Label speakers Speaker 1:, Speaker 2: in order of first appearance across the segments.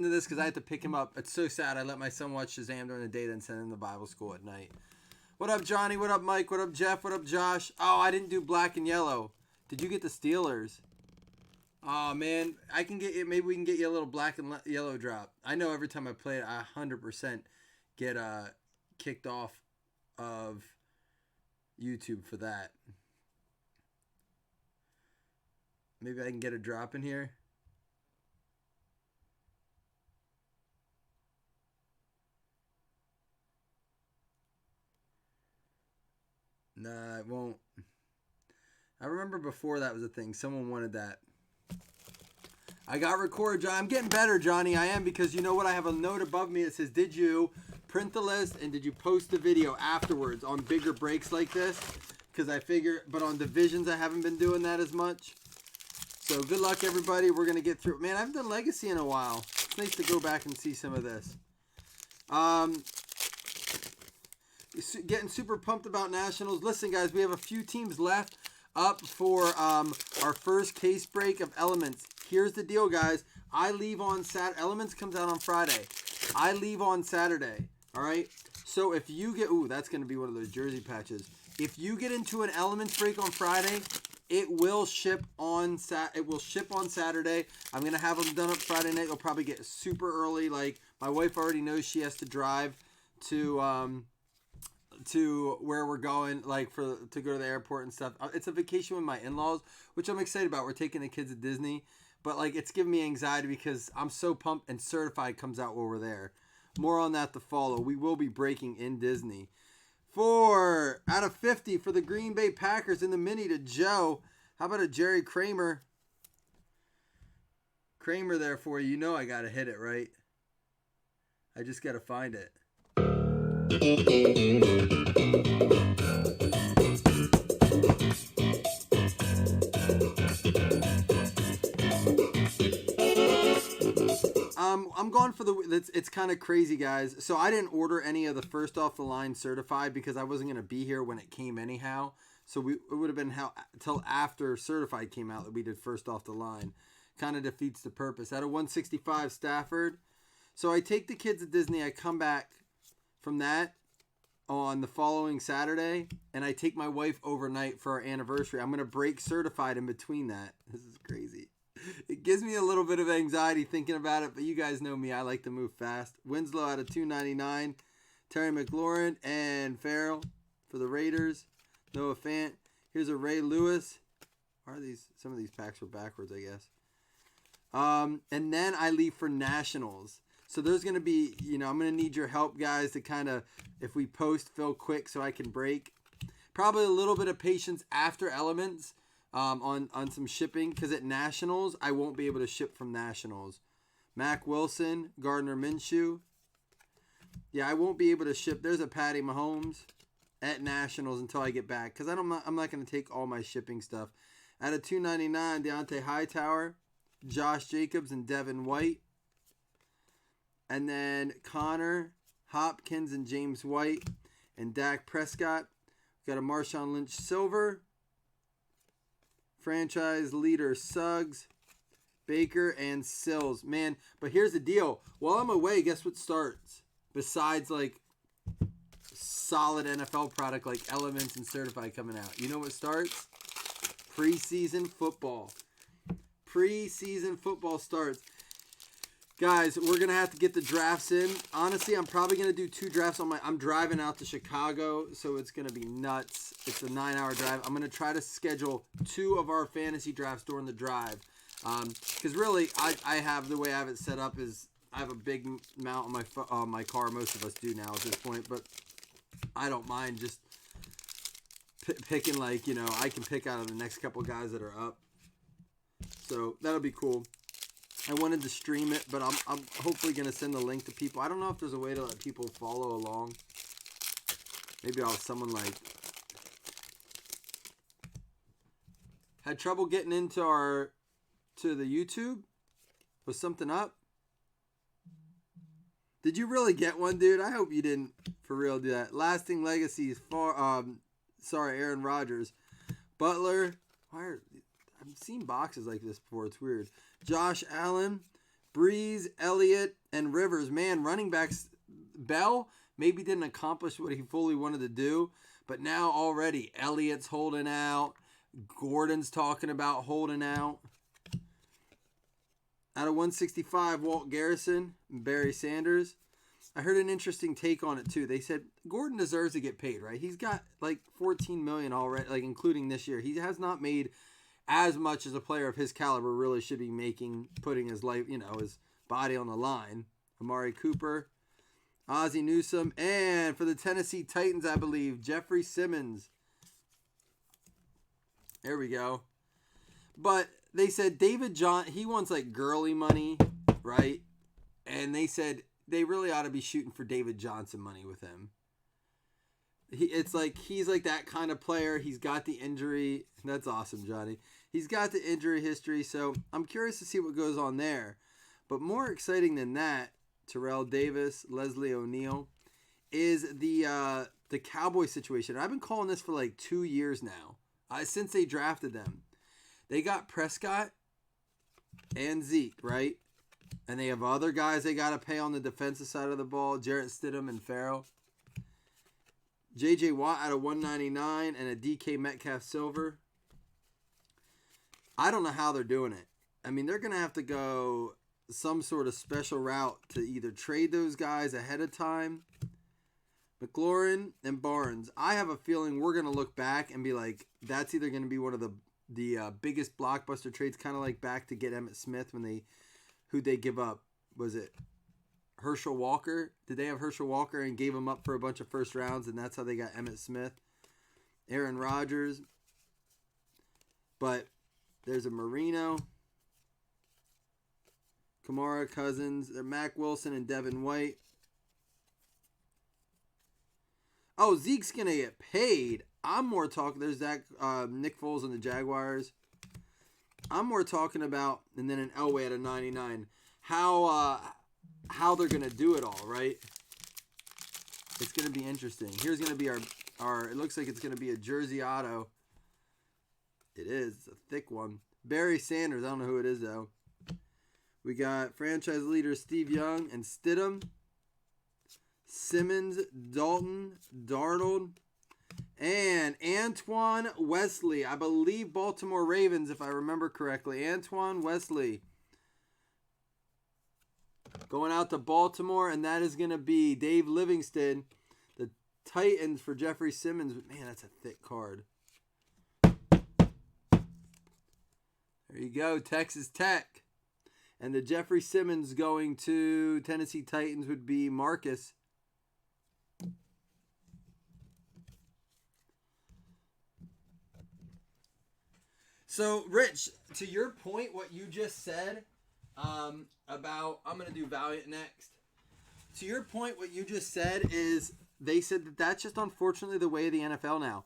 Speaker 1: into this because I had to pick him up. It's so sad. I let my son watch Shazam during the day, then send him to Bible school at night. What up, Johnny? What up, Mike? What up, Jeff? What up, Josh? Oh, I didn't do black and yellow. Did you get the Steelers? Oh man, I can get you. Maybe we can get you a little black and yellow drop. I know every time I play it, I 100% get kicked off of YouTube for that. Maybe I can get a drop in here. Nah, it won't. I remember before that was a thing. Someone wanted that. I got record, John. I'm getting better, Johnny. I am, because you know what? I have a note above me that says, did you print the list and did you post the video afterwards on bigger breaks like this? Because I figure, but on divisions, I haven't been doing that as much. So good luck, everybody. We're going to get through. Man, I haven't done Legacy in a while. It's nice to go back and see some of this. Getting super pumped about Nationals. Listen, guys, we have a few teams left up for our first case break of Elements. Here's the deal, guys. I leave on Saturday. Elements comes out on Friday. I leave on Saturday. All right? So if you get... Ooh, that's going to be one of those jersey patches. If you get into an Elements break on Friday, it will ship on Saturday. I'm going to have them done up Friday night. They'll probably get super early. Like, my wife already knows she has to drive to where we're going, like to go to the airport and stuff. It's a vacation with my in-laws, which I'm excited about. We're taking the kids to Disney, but like it's giving me anxiety because I'm so pumped, and Certified comes out while we're there. More on that to follow. We will be breaking in Disney. 4 out of 50 for the Green Bay Packers in the mini to Joe. How about a Jerry Kramer? Kramer there for you. You know I got to hit it, right? I just got to find it. I'm going for it's kind of crazy, guys. So I didn't order any of the first off the line Certified because I wasn't going to be here when it came anyhow. So it would have been till after Certified came out that we did first off the line. Kind of defeats the purpose. At a 165 Stafford. So I take the kids to Disney. I come back from that on the following Saturday, and I take my wife overnight for our anniversary. I'm going to break Certified in between that. This is crazy. It gives me a little bit of anxiety thinking about it, but you guys know me. I like to move fast. Winslow out of 299. Terry McLaurin and Farrell for the Raiders. Noah Fant. Here's a Ray Lewis. Why are these? Some of these packs were backwards, I guess. And then I leave for Nationals. So there's going to be, I'm going to need your help, guys, to kind of, if we post, fill quick so I can break. Probably a little bit of patience after Elements. On some shipping, because at Nationals I won't be able to ship from Nationals. Mac Wilson, Gardner Minshew. Yeah, I won't be able to ship. There's a Patty Mahomes at Nationals until I get back, because I'm not going to take all my shipping stuff. At a 299, Deontay Hightower, Josh Jacobs, and Devin White. And then Connor Hopkins and James White and Dak Prescott. We've got a Marshawn Lynch Silver. Franchise leader Suggs, Baker, and Sills. Man, but here's the deal. While I'm away, guess what starts? Besides, like, solid NFL product like Elements and Certified coming out. You know what starts? Preseason football. Preseason football starts. Guys, we're going to have to get the drafts in. Honestly, I'm probably going to do 2 drafts on I'm driving out to Chicago, so it's going to be nuts. It's a 9-hour drive. I'm going to try to schedule 2 of our fantasy drafts during the drive. Because really, I have, the way I have it set up is I have a big mount on my car. Most of us do now at this point, but I don't mind just picking, like, I can pick out of the next couple guys that are up. So that'll be cool. I wanted to stream it, but I'm hopefully going to send the link to people. I don't know if there's a way to let people follow along. Maybe I'll have someone had trouble getting into the YouTube? Was something up? Did you really get one, dude? I hope you didn't for real do that. Lasting legacies for Aaron Rodgers. Butler. I've seen boxes like this before. It's weird. Josh Allen Breeze, Elliott, and Rivers. Man, running backs, Bell maybe didn't accomplish what he fully wanted to do, but now already Elliott's holding out. Gordon's talking about holding out. Out of 165, Walt Garrison and Barry Sanders. I heard an interesting take on it too. They said Gordon deserves to get paid, right? He's got like $14 million already, like including this year. He has not made as much as a player of his caliber really should be making, putting his life, his body on the line. Amari Cooper, Ozzie Newsome, and for the Tennessee Titans, I believe, Jeffrey Simmons. There we go. But they said David John, he wants like girly money, right? And they said they really ought to be shooting for David Johnson money with him. It's like he's like that kind of player. He's got the injury. That's awesome, Johnny. He's got the injury history, so I'm curious to see what goes on there. But more exciting than that, Terrell Davis, Leslie O'Neal, is the Cowboy situation. I've been calling this for like 2 years now, since they drafted them. They got Prescott and Zeke, right? And they have other guys they got to pay on the defensive side of the ball, Jarrett Stidham and Farrell. J.J. Watt out of 199 and a DK Metcalf silver. I don't know how they're doing it. I mean, they're going to have to go some sort of special route to either trade those guys ahead of time. McLaurin and Barnes. I have a feeling we're going to look back and be like, that's either going to be one of the biggest blockbuster trades, kind of like back to get Emmitt Smith when who'd they give up? Was it Herschel Walker? Did they have Herschel Walker and gave him up for a bunch of first rounds, and that's how they got Emmitt Smith? Aaron Rodgers. But there's a Marino, Kamara, Cousins, Mac Wilson, and Devin White. Oh, Zeke's going to get paid. I'm more talking, there's that Nick Foles and the Jaguars. I'm more talking about, and then an Elway at a 99, how they're going to do it all, right? It's going to be interesting. Here's going to be our it looks like it's going to be a jersey auto. It is. It's a thick one. Barry Sanders. I don't know who it is, though. We got franchise leader Steve Young and Stidham. Simmons, Dalton, Darnold, and Antoine Wesley. I believe Baltimore Ravens, if I remember correctly. Antoine Wesley. Going out to Baltimore, and that is going to be Dave Livingston. The Titans for Jeffrey Simmons. Man, that's a thick card. There you go, Texas Tech. And the Jeffrey Simmons going to Tennessee Titans would be Marcus. So, Rich, to your point, what you just said about, I'm going to do Valiant next. To your point, what you just said is they said that that's just unfortunately the way of the NFL now.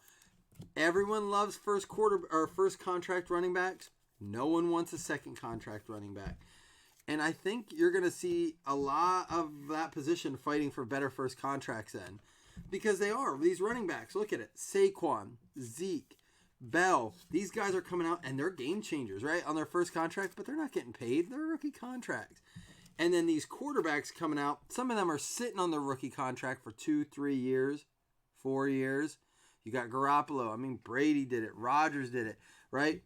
Speaker 1: Everyone loves first contract running backs. No one wants a second contract running back. And I think you're going to see a lot of that position fighting for better first contracts then. Because they are. These running backs, look at it. Saquon, Zeke, Bell. These guys are coming out and they're game changers, right? On their first contracts, but they're not getting paid. They're rookie contracts. And then these quarterbacks coming out, some of them are sitting on their rookie contract for 2, 3 years, 4 years. You got Garoppolo. I mean, Brady did it. Rodgers did it, right?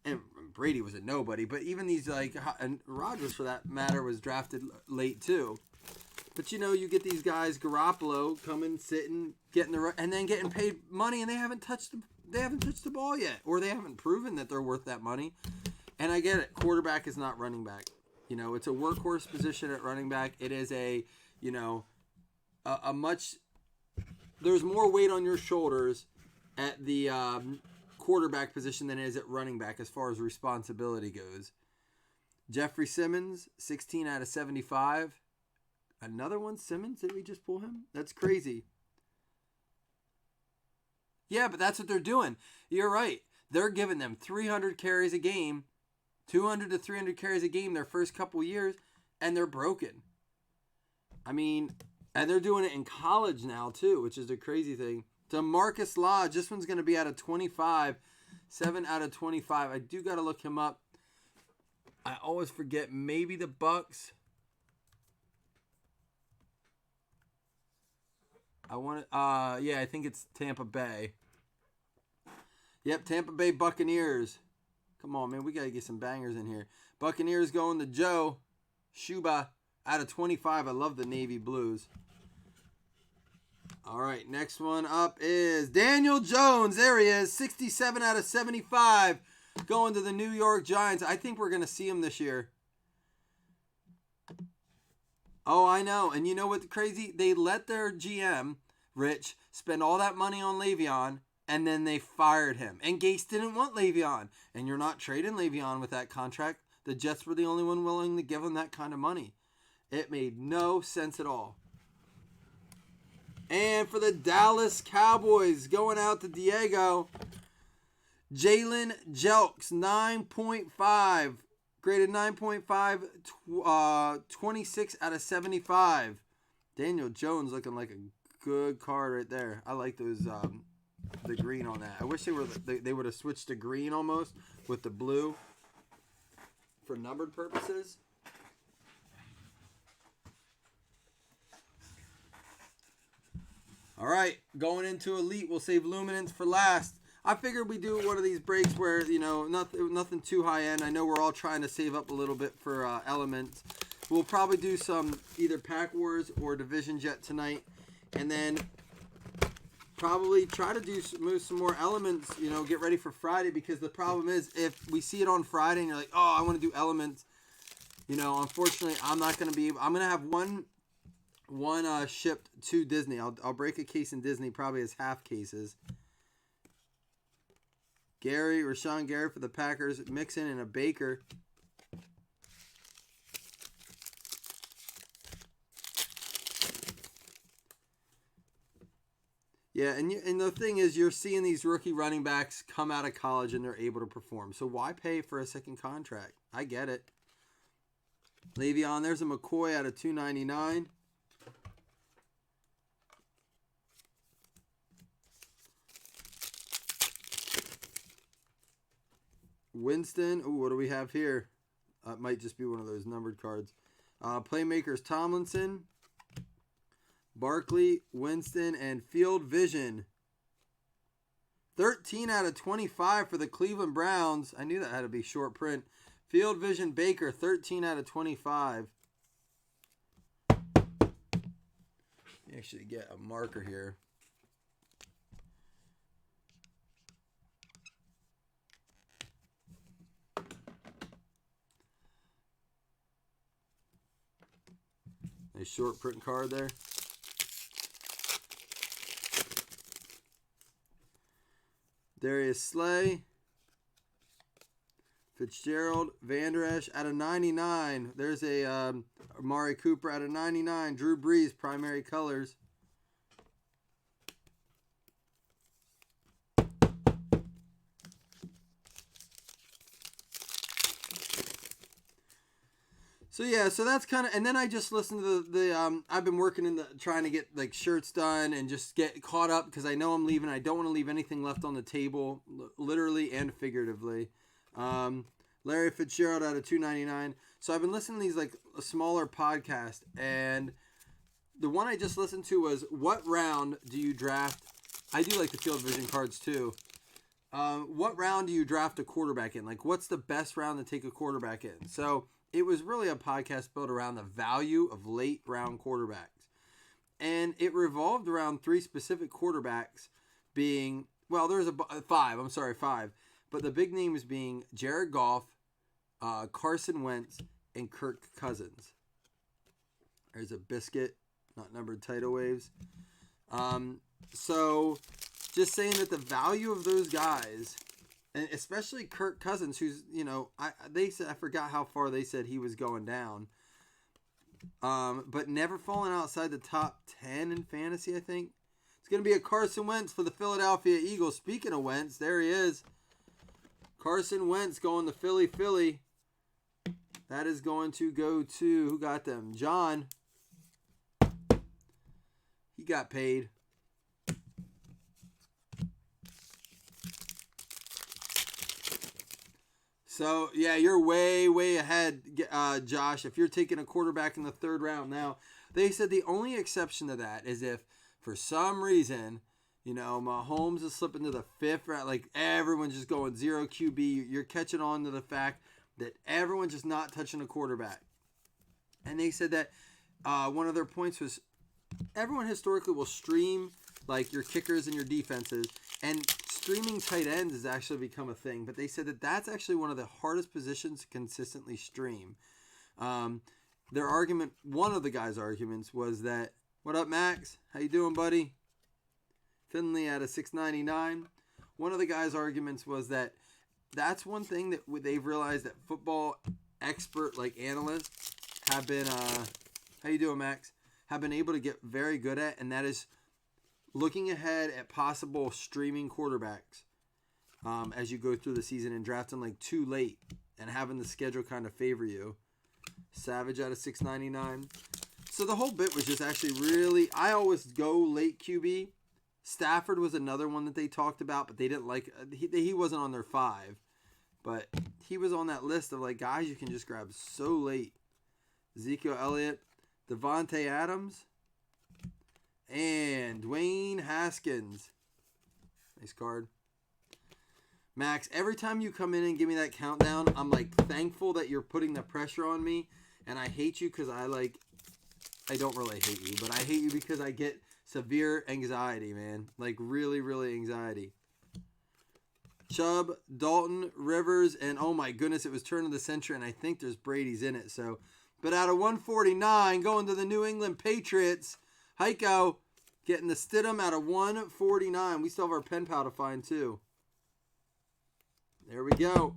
Speaker 1: And Brady was a nobody, but even these and Rodgers for that matter was drafted late too. But you get these guys, Garoppolo coming, sitting, getting and then getting paid money, and they haven't touched the ball yet, or they haven't proven that they're worth that money. And I get it, quarterback is not running back. It's a workhorse position at running back. It is a much. There's more weight on your shoulders at the quarterback position than it is at running back as far as responsibility goes. Jeffrey Simmons, 16 out of 75. Another one, Simmons? Did we just pull him? That's crazy. Yeah, but that's what they're doing. You're right. They're giving them 300 carries a game, 200 to 300 carries a game their first couple years, and they're broken. I mean, and they're doing it in college now too, which is the crazy thing. To Marcus Lodge, this one's going to be out of 25, 7 out of 25. I do got to look him up. I always forget. Maybe the Bucks. Yeah, I think it's Tampa Bay. Yep, Tampa Bay Buccaneers. Come on, man. We got to get some bangers in here. Buccaneers going to Joe Shuba out of 25. I love the navy blues. All right, next one up is Daniel Jones. There he is, 67 out of 75, going to the New York Giants. I think we're going to see him this year. Oh, I know. And you know what's crazy? They let their GM, Rich, spend all that money on Le'Veon, and then they fired him. And Gase didn't want Le'Veon. And you're not trading Le'Veon with that contract. The Jets were the only one willing to give him that kind of money. It made no sense at all. And for the Dallas Cowboys, going out to Diego, Jalen Jelks, 9.5. Graded 9.5, 26 out of 75. Daniel Jones looking like a good card right there. I like those, the green on that. I wish they would have switched to green almost with the blue for numbered purposes. All right, going into Elite, we'll save Luminance for last. I figured we'd do one of these breaks where, you know, nothing too high end. I know we're all trying to save up a little bit for Elements. We'll probably do some either Pack Wars or Division Jet tonight. And then probably try to move some more Elements, you know, get ready for Friday. Because the problem is, if we see it on Friday and you're like, oh, I want to do Elements, you know, unfortunately, I'm not going to be able. I'm going to have one shipped to Disney. I'll break a case in Disney, probably as half cases. Rashawn Gary for the Packers, Mixon and a Baker. Yeah, and the thing is, you're seeing these rookie running backs come out of college and they're able to perform. So why pay for a second contract? I get it. Le'Veon, there's a McCoy out of 299. Winston. Ooh, what do we have here? It might just be one of those numbered cards. Playmakers Tomlinson, Barkley, Winston, and Field Vision. 13 out of 25 for the Cleveland Browns. I knew that had to be short print. Field Vision Baker, 13 out of 25. Let me actually get a marker here. A short print card there. Darius Slay. Fitzgerald. Van Der Esch out of 99. There's a Amari Cooper out of 99. Drew Brees, primary colors. So yeah, so that's kind of, and then I just listened to the I've been working trying to get like shirts done and just get caught up because I know I'm leaving. I don't want to leave anything left on the table, literally and figuratively. Larry Fitzgerald out of 299. So I've been listening to these like a smaller podcast, and the one I just listened to was what round do you draft? I do like the Field Vision cards too. What round do you draft a quarterback in? Like, what's the best round to take a quarterback in? So it was really a podcast built around the value of late round quarterbacks. And it revolved around three specific quarterbacks being, well, there's five. But the big names being Jared Goff, Carson Wentz, and Kirk Cousins. There's a biscuit, not numbered tidal waves. So just saying that the value of those guys, and especially Kirk Cousins, who's, you know, I forgot how far they said he was going down. But never falling outside the top 10 in fantasy, I think. It's going to be a Carson Wentz for the Philadelphia Eagles. Speaking of Wentz, there he is. Carson Wentz going to Philly. That is going to go to, who got them? John. He got paid. So, yeah, you're way, way ahead, Josh, if you're taking a quarterback in the third round. Now, they said the only exception to that is if, for some reason, Mahomes is slipping to the fifth round. Like, everyone's just going zero QB. You're catching on to the fact that everyone's just not touching a quarterback. And they said that one of their points was everyone historically will stream, like, your kickers and your defenses. And streaming tight ends has actually become a thing, but they said that that's actually one of the hardest positions to consistently stream. Their argument, one of the guys' arguments was that, what up, Max? How you doing, buddy? Finley at a 699. One of the guys' arguments was that that's one thing that they've realized that football expert, like analysts, have been, how you doing, Max? Have been able to get very good at, and that is looking ahead at possible streaming quarterbacks as you go through the season and drafting like too late and having the schedule kind of favor you. Savage out of 699. So the whole bit was just actually really, I always go late QB. Stafford was another one that they talked about, but they didn't like, he wasn't on their 5. But he was on that list of like guys you can just grab so late. Ezekiel Elliott, Devontae Adams, and Dwayne Haskins. Nice card. Max, every time you come in and give me that countdown, I'm like thankful that you're putting the pressure on me. And I hate you because I don't really hate you, but I hate you because I get severe anxiety, man. Like really, really anxiety. Chubb, Dalton, Rivers, and oh my goodness, it was turn of the century, and I think there's Brady's in it. So, but out of 149, going to the New England Patriots, Heiko getting the Stidham out of 149. We still have our pen pal to find too. There we go.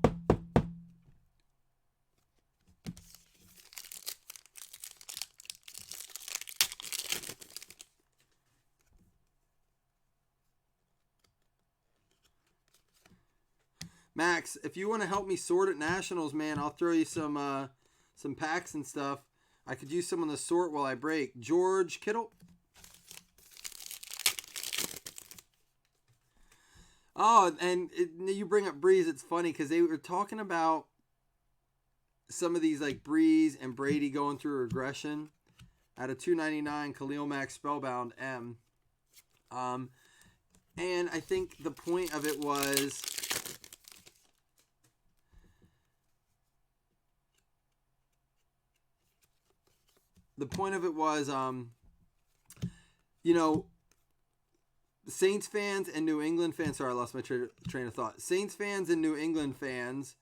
Speaker 1: Max, if you want to help me sort at Nationals, man, I'll throw you some packs and stuff. I could use some on the sort while I break. George Kittle. Oh, and you bring up Breeze. It's funny because they were talking about some of these like Breeze and Brady going through regression. Out of 299, Khalil Mack Spellbound M. And I think the point of it was Saints fans and New England fans. Sorry, I lost my train of thought. Saints fans and New England fans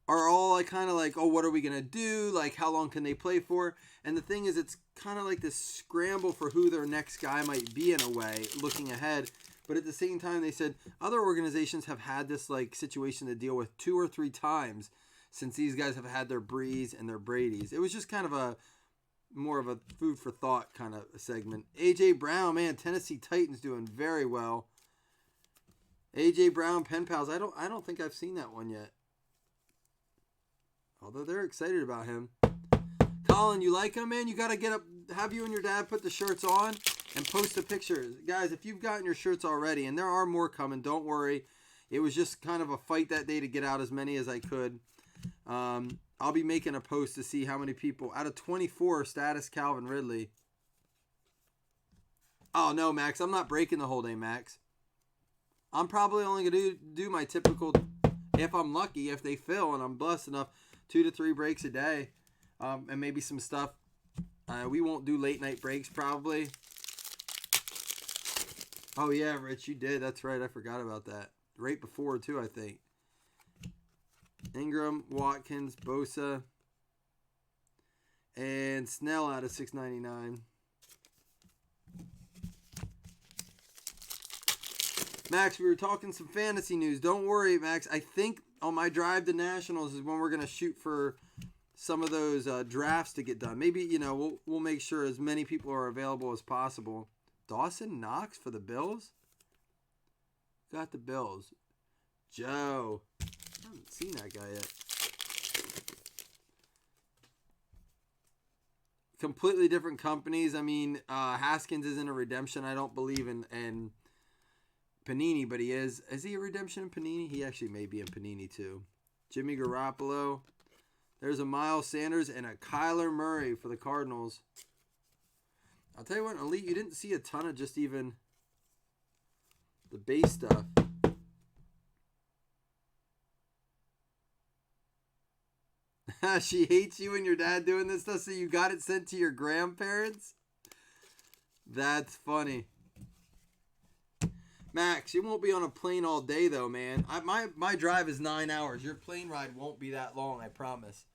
Speaker 1: are all like kind of like, oh, what are we gonna do? Like, how long can they play for? And the thing is, it's kind of like this scramble for who their next guy might be in a way, looking ahead. But at the same time, they said other organizations have had this like situation to deal with 2 or 3 times since these guys have had their Breeze and their Brady's. It was just kind of a more of a food for thought kind of segment. AJ Brown, man, Tennessee Titans doing very well. AJ Brown, Pen Pals. I don't think I've seen that one yet. Although they're excited about him. Colin, you like him, man? You gotta get up, have you and your dad put the shirts on and post the pictures. Guys, if you've gotten your shirts already, and there are more coming, don't worry. It was just kind of a fight that day to get out as many as I could. I'll be making a post to see how many people out of 24 status Calvin Ridley. Oh no, Max, I'm not breaking the whole day, Max. I'm probably only gonna do my typical, if I'm lucky, if they fill and I'm blessed enough, 2 to 3 breaks a day, and maybe some stuff. We won't do late night breaks probably. Oh yeah, Rich, you did. That's right. I forgot about that. Right before too, I think. Ingram, Watkins, Bosa, and Snell out of 699. Max, we were talking some fantasy news. Don't worry, Max. I think on my drive to Nationals is when we're going to shoot for some of those drafts to get done. Maybe, we'll make sure as many people are available as possible. Dawson Knox for the Bills? Got the Bills. Joe. I haven't seen that guy yet. Completely different companies. I mean, Haskins isn't a redemption. I don't believe in Panini, but he is. Is he a redemption in Panini? He actually may be in Panini too. Jimmy Garoppolo. There's a Miles Sanders and a Kyler Murray for the Cardinals. I'll tell you what, Elite, you didn't see a ton of just even the base stuff. She hates you and your dad doing this stuff, so you got it sent to your grandparents? That's funny. Max, you won't be on a plane all day, though, man. My drive is 9 hours. Your plane ride won't be that long, I promise.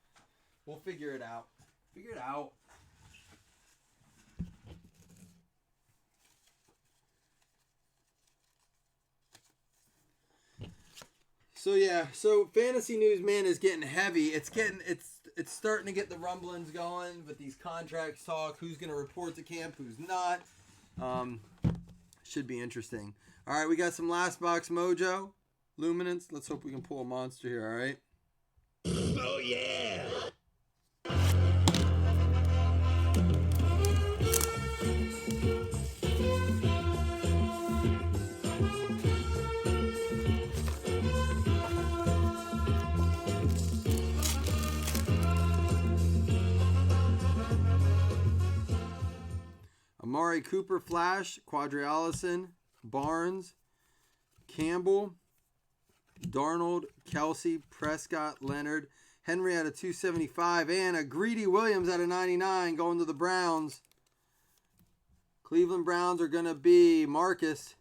Speaker 1: We'll figure it out. Figure it out. So yeah, so fantasy news, man, is getting heavy. It's starting to get the rumblings going with these contracts talk. Who's going to report to camp? Who's not? Should be interesting. All right, we got some last box mojo, luminance. Let's hope we can pull a monster here. All right.
Speaker 2: Oh yeah.
Speaker 1: Amari Cooper Flash, Quadri Allison, Barnes, Campbell, Darnold, Kelsey, Prescott, Leonard, Henry out of 275, and a Greedy Williams out of 99 going to the Browns. Cleveland Browns are going to be Marcus.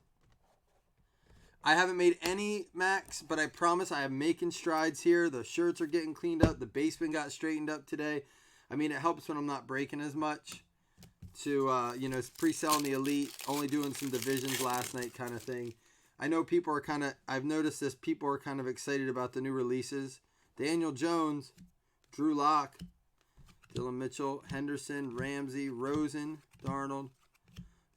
Speaker 1: I haven't made any, Max, but I promise I am making strides here. The shirts are getting cleaned up. The basement got straightened up today. I mean, it helps when I'm not breaking as much. To, pre-selling the Elite, only doing some divisions last night kind of thing. I know people are kind of, I've noticed this, people are kind of excited about the new releases. Daniel Jones, Drew Lock, Dylan Mitchell, Henderson, Ramsey, Rosen, Darnold,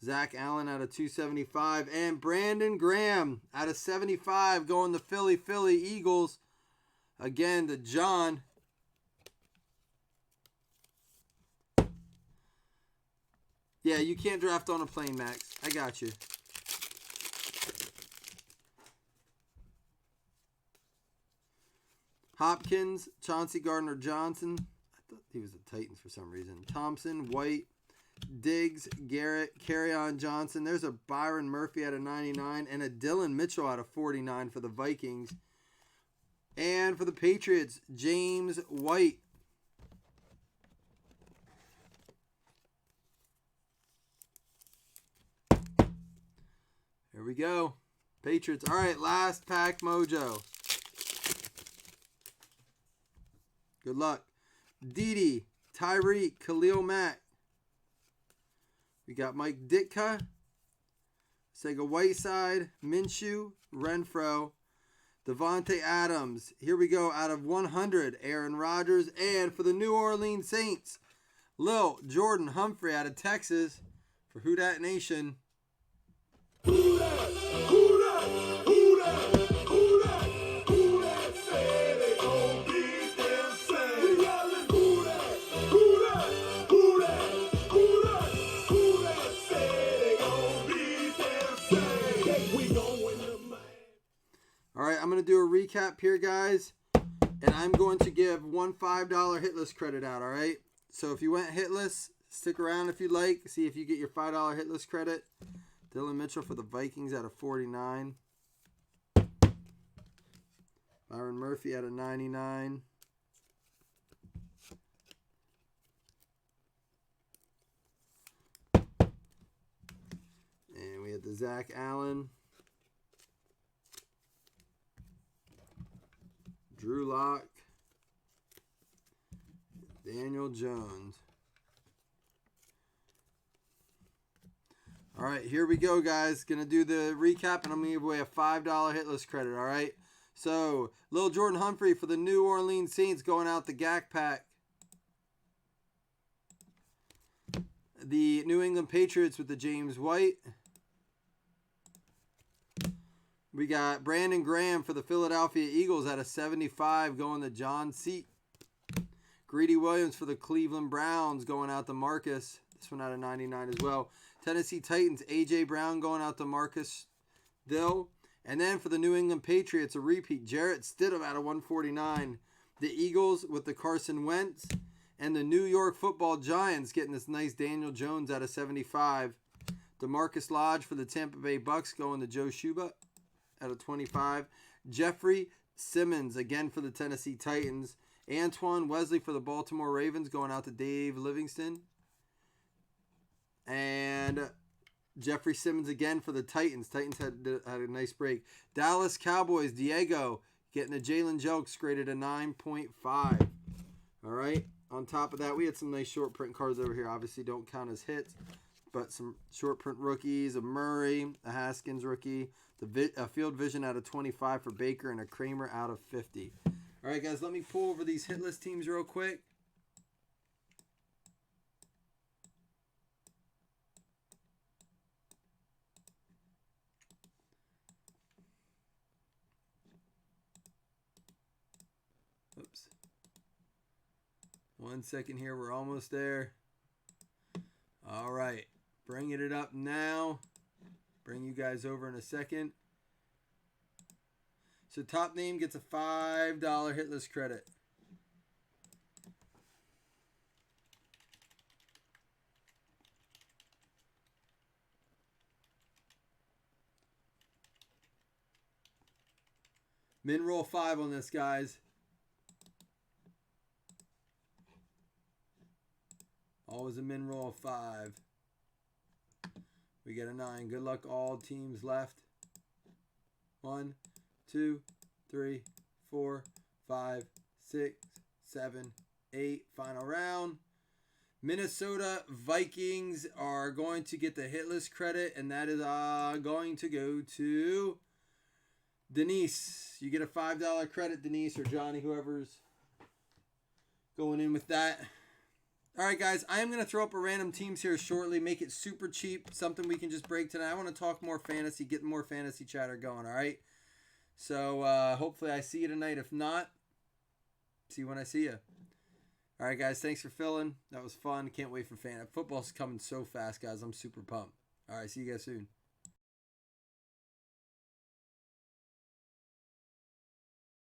Speaker 1: Zach Allen out of 275, and Brandon Graham out of 75 going to Philly Eagles. Again, to John. Yeah, you can't draft on a plane, Max. I got you. Hopkins, Chauncey Gardner-Johnson. I thought he was the Titans for some reason. Thompson, White, Diggs, Garrett, Kerryon Johnson. There's a Byron Murphy out of 99 and a Dylan Mitchell out of 49 for the Vikings. And for the Patriots, James White. Here we go. Patriots. All right, last pack mojo. Good luck. Dede, Tyreek, Khalil Mack. We got Mike Ditka, Sega Whiteside, Minshew, Renfro, Devontae Adams. Here we go. Out of 100, Aaron Rodgers. And for the New Orleans Saints, Lil Jordan Humphrey out of Texas for Who Dat Nation.
Speaker 2: Who that? Who that? Who that? Who that? Who that say they gon' beat them say? We yellin' who that? Who that? Who that? Who that? Who that say they gon' beat them say? Yes, we gon' win the man.
Speaker 1: All right, I'm going to do a recap here, guys. And I'm going to give one $5 hitless credit out, all right? So if you went hitless, stick around if you'd like. See if you get your $5 hitless credit. Dylan Mitchell for the Vikings out of 49. Byron Murphy out of 99. And we had the Zach Allen. Drew Lock. Daniel Jones. All right, here we go, guys. Going to do the recap, and I'm going to give away a $5 hitless credit, all right? So, Lil Jordan Humphrey for the New Orleans Saints going out the GAC pack. The New England Patriots with the James White. We got Brandon Graham for the Philadelphia Eagles out of 75 going to John Seat. Greedy Williams for the Cleveland Browns going out to Marcus. This one out of 99 as well. Tennessee Titans, A.J. Brown going out to Marcus Dill. And then for the New England Patriots, a repeat, Jarrett Stidham out of 149. The Eagles with the Carson Wentz. And the New York Football Giants getting this nice Daniel Jones out of 75. DeMarcus Lodge for the Tampa Bay Bucks going to Joe Schuba out of 25. Jeffrey Simmons again for the Tennessee Titans. Antoine Wesley for the Baltimore Ravens going out to Dave Livingston. And Jeffrey Simmons again for the Titans. Titans had a nice break. Dallas Cowboys, Diego getting the Jalen Jelks graded a 9.5. All right. On top of that, we had some nice short print cards over here. Obviously, don't count as hits, but some short print rookies, a Murray, a Haskins rookie, a Field Vision out of 25 for Baker, and a Kramer out of 50. All right, guys, let me pull over these hit list teams real quick. Oops. 1 second here. We're almost there. All right. Bringing it up now. Bring you guys over in a second. So top name gets a $5 hit list credit. Min roll 5 on this, guys. Always a min roll of 5. We get a 9. Good luck, all teams left. 1, 2, 3, 4, 5, 6, 7, 8. Final round. Minnesota Vikings are going to get the hit list credit, and that is going to go to Denise. You get a $5 credit, Denise, or Johnny, whoever's going in with that. All right, guys, I am going to throw up a random teams here shortly, make it super cheap, something we can just break tonight. I want to talk more fantasy, get more fantasy chatter going, all right? So hopefully I see you tonight. If not, see you when I see you. All right, guys, thanks for filling. That was fun. Can't wait for football's coming so fast, guys. I'm super pumped. All right, see you guys soon.